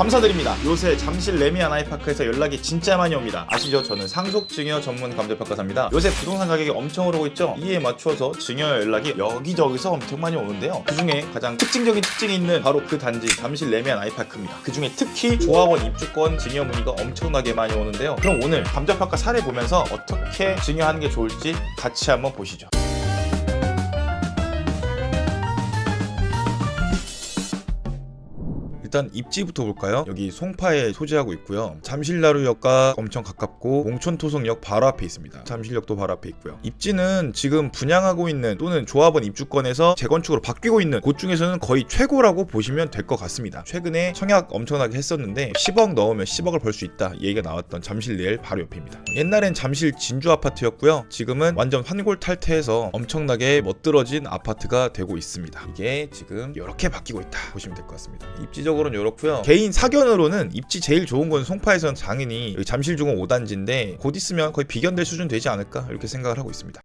감사드립니다. 요새 잠실 레미안 아이파크에서 연락이 진짜 많이 옵니다. 아시죠? 저는 상속증여 전문 감정평가사입니다. 요새 부동산 가격이 엄청 오르고 있죠? 이에 맞추어서 증여 연락이 여기저기서 엄청 많이 오는데요. 그 중에 가장 특징적인 특징이 있는 바로 그 단지 잠실 레미안 아이파크입니다. 그 중에 특히 조합원 입주권 증여 문의가 엄청나게 많이 오는데요. 그럼 오늘 감정평가 사례 보면서 어떻게 증여하는 게 좋을지 같이 한번 보시죠. 일단 입지부터 볼까요? 여기 송파에 소재하고 있고요. 잠실나루역과 엄청 가깝고 몽촌토성역 바로 앞에 있습니다. 잠실역도 바로 앞에 있고요. 입지는 지금 분양하고 있는 또는 조합원 입주권에서 재건축으로 바뀌고 있는 곳 중에서는 거의 최고라고 보시면 될 것 같습니다. 최근에 청약 엄청나게 했었는데 10억 넣으면 10억을 벌 수 있다 얘기가 나왔던 잠실리엘 바로 옆입니다. 옛날엔 잠실 진주 아파트였고요. 지금은 완전 환골 탈퇴해서 엄청나게 멋들어진 아파트가 되고 있습니다. 이게 지금 이렇게 바뀌고 있다 보시면 될 것 같습니다. 입지적으로 이렇고요. 개인 사견으로는 입지 제일 좋은 건 송파에서는 당연히 잠실중공 5단지인데 곧 있으면 거의 비견될 수준 되지 않을까 이렇게 생각을 하고 있습니다.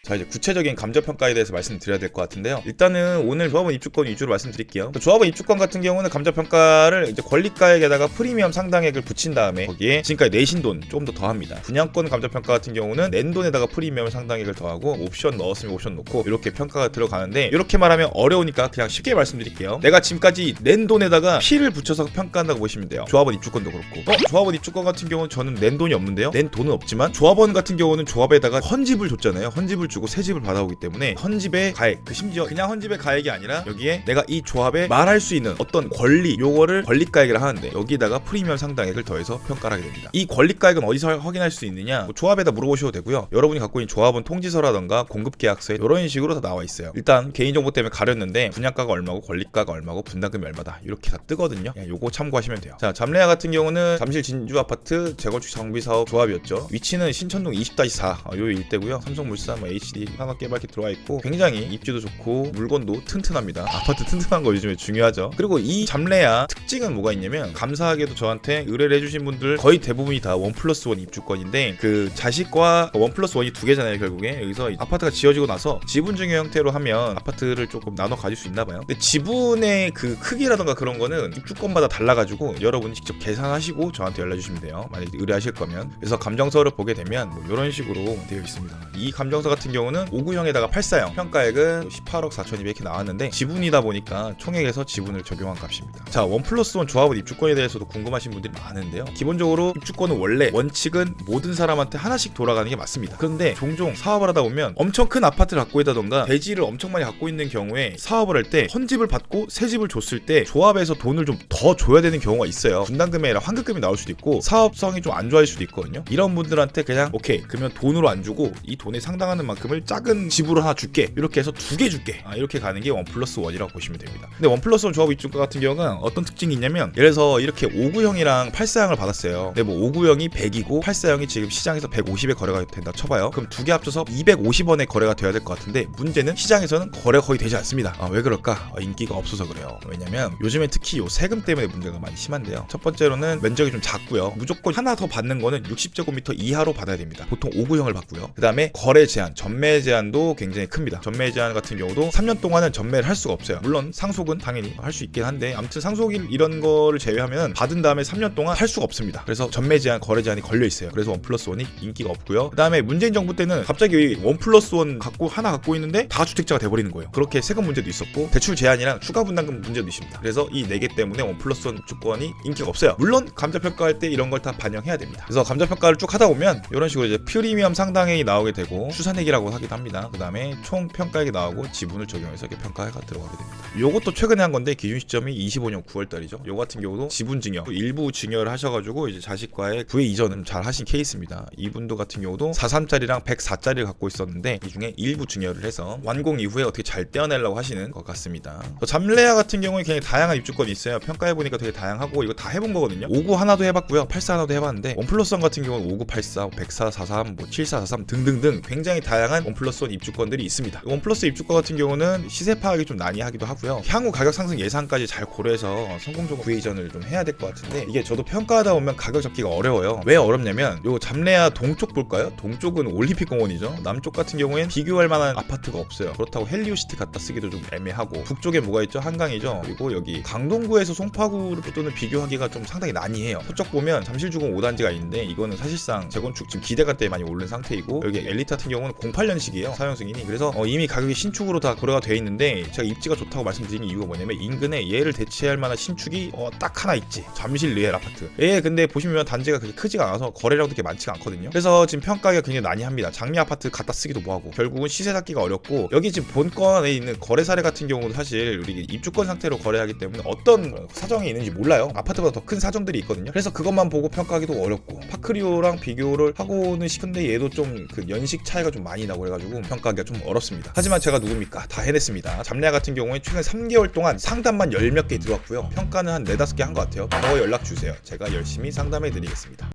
자, 이제 구체적인 감정평가에 대해서 말씀드려야 될 것 같은데요. 일단은 오늘 조합원 입주권 위주로 말씀드릴게요. 조합원 입주권 같은 경우는 감정평가를 이제 권리가액에다가 프리미엄 상당액을 붙인 다음에 거기에 지금까지 내신 돈 좀 더 더합니다. 분양권 감정평가 같은 경우는 낸 돈에다가 프리미엄 상당액을 더하고 옵션 넣었으면 옵션 넣고 이렇게 평가가 들어가는데, 이렇게 말하면 어려우니까 그냥 쉽게 말씀드릴게요. 내가 지금까지 낸 돈에다가 P를 붙여서 평가한다고 보시면 돼요. 조합원 입주권도 그렇고. 조합원 입주권 같은 경우는 저는 낸 돈이 없는데요. 낸 돈은 없지만 조합원 같은 경우는 조합에다가 헌집을 줬잖아요. 헌집을 주고 새 집을 받아오기 때문에 헌집의 가액, 심지어 그냥 헌집의 가액이 아니라 여기에 내가 이 조합에 말할 수 있는 어떤 권리, 요거를 권리가액이라 하는데 여기다가 프리미엄 상당액을 더해서 평가를 하게 됩니다. 이 권리가액은 어디서 확인할 수 있느냐? 조합에다 물어보셔도 되고요. 여러분이 갖고 있는 조합원 통지서라던가 공급계약서에 이런 식으로 다 나와 있어요. 일단 개인정보 때문에 가렸는데 분양가가 얼마고 권리가가 얼마고 분담금이 얼마다 이렇게 다 뜨거든요. 요거 참고하시면 돼요. 자, 잠레아 같은 경우는 잠실 진주 아파트 재건축 정비 사업 조합이었죠. 위치는 신천동 20-4 요 일대고요. 삼성물산, HD 산업개발기 들어와 있고 굉장히 입지도 좋고 물건도 튼튼합니다. 아파트 튼튼한 거 요즘에 중요하죠. 그리고 이 잠레아 특징은 뭐가 있냐면, 감사하게도 저한테 의뢰를 해주신 분들 거의 대부분이 다 1+1 입주권인데, 그 자식과 1+1이 두 개잖아요. 결국에 여기서 아파트가 지어지고 나서 지분증여 형태로 하면 아파트를 조금 나눠 가질 수 있나 봐요. 근데 지분의 그 크기라던가 그런 거는 입주권마다 달라가지고 여러분이 직접 계산하시고 저한테 연락 주시면 돼요. 만약에 의뢰하실 거면. 그래서 감정서를 보게 되면 뭐 이런 식으로 되어 있습니다. 이 감정서 같은 경우는 5구형에다가 84형, 평가액은 18억 4,200 이렇게 나왔는데 지분이다 보니까 총액에서 지분을 적용한 값입니다. 자, 1+1 조합원 입주권에 대해서도 궁금하신 분들이 많은데요. 기본적으로 입주권은 원래 원칙은 모든 사람한테 하나씩 돌아가는 게 맞습니다. 그런데 종종 사업을 하다 보면 엄청 큰 아파트를 갖고 있다던가 대지를 엄청 많이 갖고 있는 경우에 사업을 할 때 헌집을 받고 새 집을 줬을 때 조합에서 돈을 좀 더 줘야 되는 경우가 있어요. 분담금이 아니라 환급금이 나올 수도 있고 사업성이 좀 안 좋아질 수도 있거든요. 이런 분들한테 그냥 오케이, 그러면 돈으로 안 주고 이 돈에 상당하는 만큼을 작은 집으로 하나 줄게, 이렇게 해서 2개 줄게, 이렇게 가는 게 1+1이라고 보시면 됩니다. 근데 1+1 조합 입주권 같은 경우는 어떤 특징이 있냐면, 예를 들어서 이렇게 5구형이랑 84형을 받았어요. 근데 뭐 5구형이 100이고 84형이 지금 시장에서 150에 거래가 된다 쳐봐요. 그럼 두 개 합쳐서 250원에 거래가 돼야 될 것 같은데, 문제는 시장에서는 거래가 거의 되지 않습니다. 왜 그럴까? 인기가 없어서 그래요. 왜냐면 요즘에 특히 요 세금 때문에 문제가 많이 심한데요. 첫 번째로는 면적이 좀 작고요. 무조건 하나 더 받는 거는 60제곱미터 이하로 받아야 됩니다. 보통 5구형을 받고요. 그 다음에 거래 제한, 전매 제한도 굉장히 큽니다. 전매 제한 같은 경우도 3년 동안은 전매를 할 수가 없어요. 물론 상속은 당연히 할 수 있긴 한데, 아무튼 상속일 이런 거를 제외하면 받은 다음에 3년 동안 할 수가 없습니다. 그래서 전매 제한, 거래 제한이 걸려 있어요. 그래서 1+1이 인기가 없고요. 그 다음에 문재인 정부 때는 갑자기 1+1 하나 갖고 있는데 다 주택자가 돼버리는 거예요. 그렇게 세금 문제도 있었고 대출 제한이랑 추가 분담금 문제도 있습니다. 그래서 이 4개 때문에 1+1 입주권이 인기가 없어요. 물론 감정평가할 때 이런 걸 다 반영해야 됩니다. 그래서 감정평가를 쭉 하다 보면 이런 식으로 이제 프리미엄 상당액이 나오게 되고 추산액이라고 하기도 합니다. 그 다음에 총 평가액이 나오고 지분을 적용해서 이렇게 평가가 들어가게 됩니다. 요것도 최근에 한 건데 기준 시점이 25년 9월달이죠. 요 같은 경우도 지분 증여, 일부 증여를 하셔가지고 이제 자식과의 부의 이전을 잘 하신 케이스입니다. 이분도 같은 경우도 43짜리랑 104짜리를 갖고 있었는데 이 중에 일부 증여를 해서 완공 이후에 어떻게 잘 떼어내려고 하시는 것 같습니다. 잠레아 같은 경우에 굉장히 다양한 입주권이 있어요. 평가해보니까 되게 다양하고 이거 다 해본 거거든요. 5구 하나도 해봤고요, 84 하나도 해봤는데 1+1 같은 경우는 5984, 10443, 7443 등등등 굉장히 다양한 다양한 원 플러스 원 입주권들이 있습니다. 원 플러스 입주권 같은 경우는 시세 파악이 좀 난이하기도 하고요. 향후 가격 상승 예상까지 잘 고려해서 성공적으로 구매이전을 좀 해야 될 것 같은데, 이게 저도 평가하다 보면 가격 잡기가 어려워요. 왜 어렵냐면 요 잠레아 동쪽 볼까요? 동쪽은 올림픽 공원이죠. 남쪽 같은 경우엔 비교할 만한 아파트가 없어요. 그렇다고 헬리오시티 갖다 쓰기도 좀 애매하고, 북쪽에 뭐가 있죠? 한강이죠. 그리고 여기 강동구에서 송파구를 또는 비교하기가 좀 상당히 난이해요. 서쪽 보면 잠실주공 5단지가 있는데 이거는 사실상 재건축 지금 기대가 때 많이 오른 상태이고, 여기 엘리트 같은 경우는 08년식이에요. 사용 승인이. 그래서 이미 가격이 신축으로 다 고려가 돼 있는데, 제가 입지가 좋다고 말씀드리는 이유가 뭐냐면 인근에 얘를 대체할 만한 신축이 딱 하나 있지. 잠실 리엘 아파트. 근데 보시면 단지가 그렇게 크지가 않아서 거래량도 그렇게 많지가 않거든요. 그래서 지금 평가가 굉장히 난이합니다. 장미 아파트 갖다 쓰기도 뭐하고, 결국은 시세 잡기가 어렵고, 여기 지금 본건에 있는 거래 사례 같은 경우도 사실 우리 입주권 상태로 거래하기 때문에 어떤 사정이 있는지 몰라요. 아파트보다 더 큰 사정들이 있거든요. 그래서 그것만 보고 평가하기도 어렵고, 파크리오랑 비교를 하고는 싶은데 얘도 좀 그 연식 차이가 좀 많이 나고 그래가지고 평가하기가 좀 어렵습니다. 하지만 제가 누굽니까? 다 해냈습니다. 잠레아 같은 경우에 최근 3개월 동안 상담만 10몇 개 들어왔고요. 평가는 한 4-5개 한 것 같아요. 더 연락 주세요. 제가 열심히 상담해 드리겠습니다.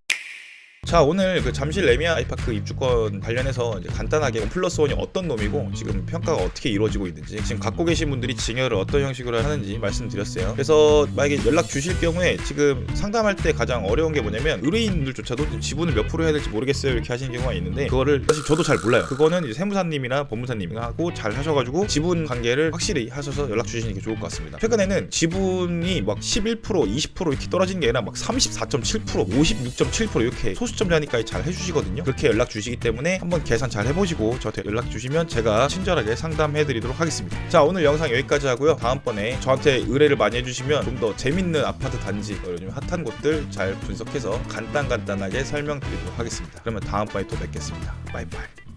자, 오늘 그 잠실 레미안 아이파크 입주권 관련해서 이제 간단하게 원 플러스 원이 어떤 놈이고 지금 평가가 어떻게 이루어지고 있는지, 지금 갖고 계신 분들이 증여를 어떤 형식으로 하는지 말씀드렸어요. 그래서 만약에 연락 주실 경우에 지금 상담할 때 가장 어려운 게 뭐냐면, 의뢰인들조차도 지분을 몇 프로 해야 될지 모르겠어요 이렇게 하시는 경우가 있는데, 그거를 사실 저도 잘 몰라요. 그거는 이제 세무사님이나 법무사님하고 잘 하셔가지고 지분 관계를 확실히 하셔서 연락 주시는 게 좋을 것 같습니다. 최근에는 지분이 막 11%, 20% 이렇게 떨어지는 게 아니라 막 34.7%, 56.7% 이렇게 소수점자니까 잘 해주시거든요. 그렇게 연락 주시기 때문에 한번 계산 잘 해보시고 저한테 연락 주시면 제가 친절하게 상담해드리도록 하겠습니다. 자, 오늘 영상 여기까지 하고요. 다음번에 저한테 의뢰를 많이 해주시면 좀 더 재밌는 아파트 단지, 요즘 핫한 곳들 잘 분석해서 간단하게 설명드리도록 하겠습니다. 그러면 다음번에 또 뵙겠습니다. 바이바이.